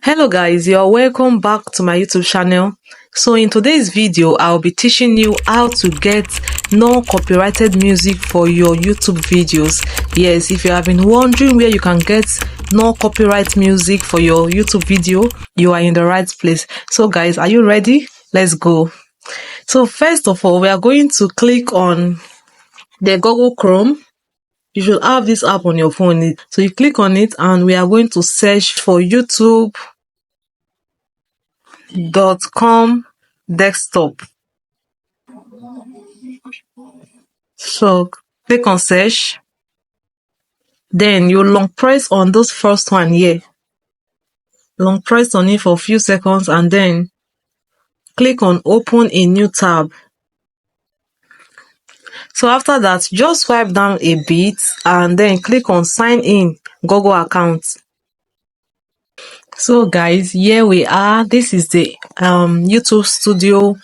Hello guys, you're welcome back to my YouTube channel. So in today's video, I'll be teaching you how to get non-copyrighted music for your YouTube videos. Yes, if you have been wondering where you can get non-copyright music for your YouTube video, you are in the right place. So guys, are you ready? Let's go. So first of all, we are going to click on the Google Chrome. You should have this app on your phone. So you click on it and we are going to search for youtube.com desktop. So click on search. Then you long press on this first one here. Long press on it for a few seconds and then click on open a new tab. So after that, just swipe down a bit and then click on sign in Google account. So guys, here we are. This is the YouTube Studio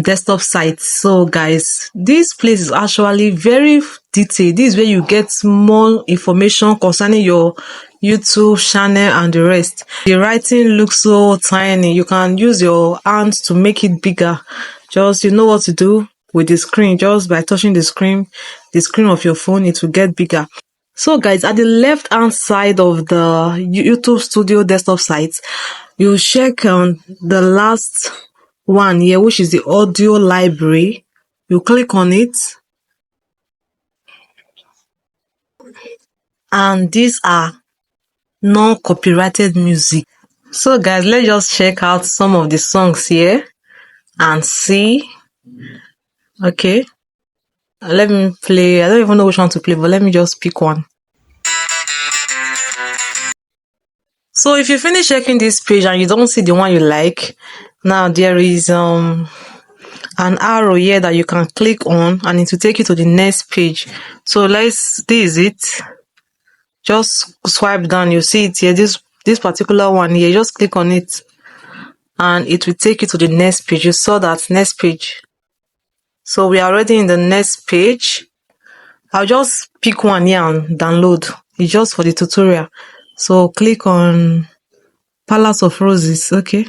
desktop site. So guys, this place is actually very detailed. This is where you get more information concerning your YouTube channel and the rest. The writing looks so tiny. You can use your hands to make it bigger. Just you know what to do with the screen. Just by touching the screen of your phone, it will get bigger. So guys, at the left hand side of the YouTube Studio desktop site, you check on the last one here, which is the audio library. You click on it and these are non-copyrighted music. So guys, let's just check out some of the songs here and see. Okay, let me play. I don't even know which one to play, but let me just pick one. So if you finish checking this page and you don't see the one you like, now there is an arrow here that you can click on and it will take you to the next page. So this is it. Just swipe down, you see it here, this particular one here. Just click on it and it will take you to the next page. You saw that next page. So we are already in the next page. I'll just pick one here and download. It's just for the tutorial. So click on Palace of Roses. Okay.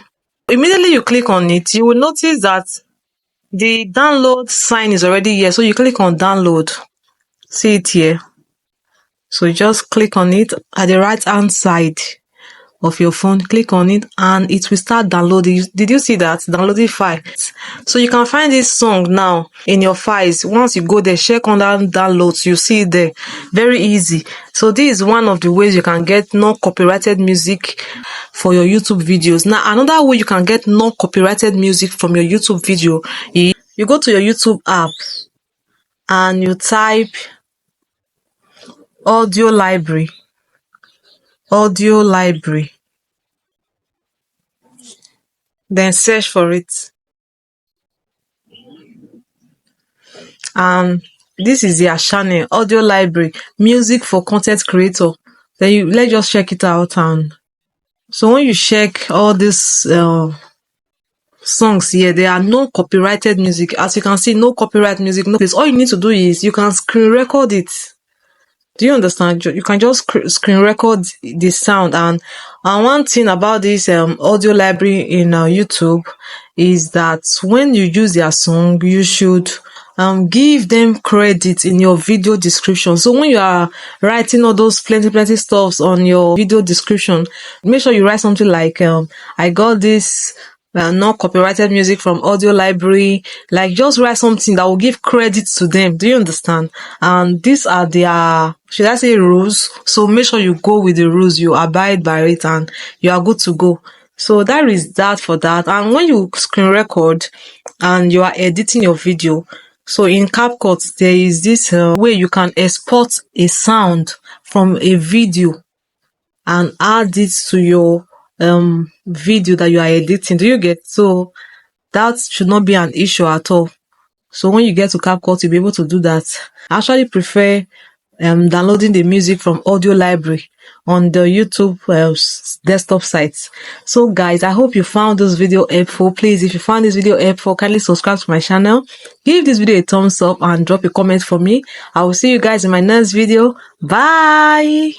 Immediately you click on it, you will notice that the download sign is already here. So you click on download. See it here. So you just click on it at the right hand side of your phone. Click on it and it will start downloading. Did you see that? Downloading files. So you can find this song now in your files. Once you go there, check on that downloads, you see it there. Very easy. So this is one of the ways you can get non-copyrighted music for your YouTube videos. Now another way you can get non-copyrighted music from your YouTube video is you go to your YouTube app and you type audio library. Then search for it. And this is their channel, audio library, music for content creator. Then let's just check it out. And so when you check all these songs here, there are no copyrighted music. As you can see, no copyright music, no place. All you need to do is you can screen record it. Do you understand? You can just screen record the sound. And one thing about this audio library in YouTube is that when you use their song, you should give them credit in your video description. So when you are writing all those plenty stuffs on your video description, make sure you write something like I got this not copyrighted music from audio library. Like just write something that will give credit to them. Do you understand? And these are their, should I say, rules? So make sure you go with the rules, you abide by it, and you are good to go. So that is that for that. And when you screen record and you are editing your video, so in CapCut there is this way you can export a sound from a video and add it to your video that you are editing. Do you get? So that should not be an issue at all. So when you get to CapCut, you'll be able to do that. I actually prefer downloading the music from audio library on the YouTube desktop sites. So guys, I hope you found this video helpful. Please, if you found this video helpful, kindly subscribe to my channel, give this video a thumbs up and drop a comment for me. I will see you guys in my next video. Bye.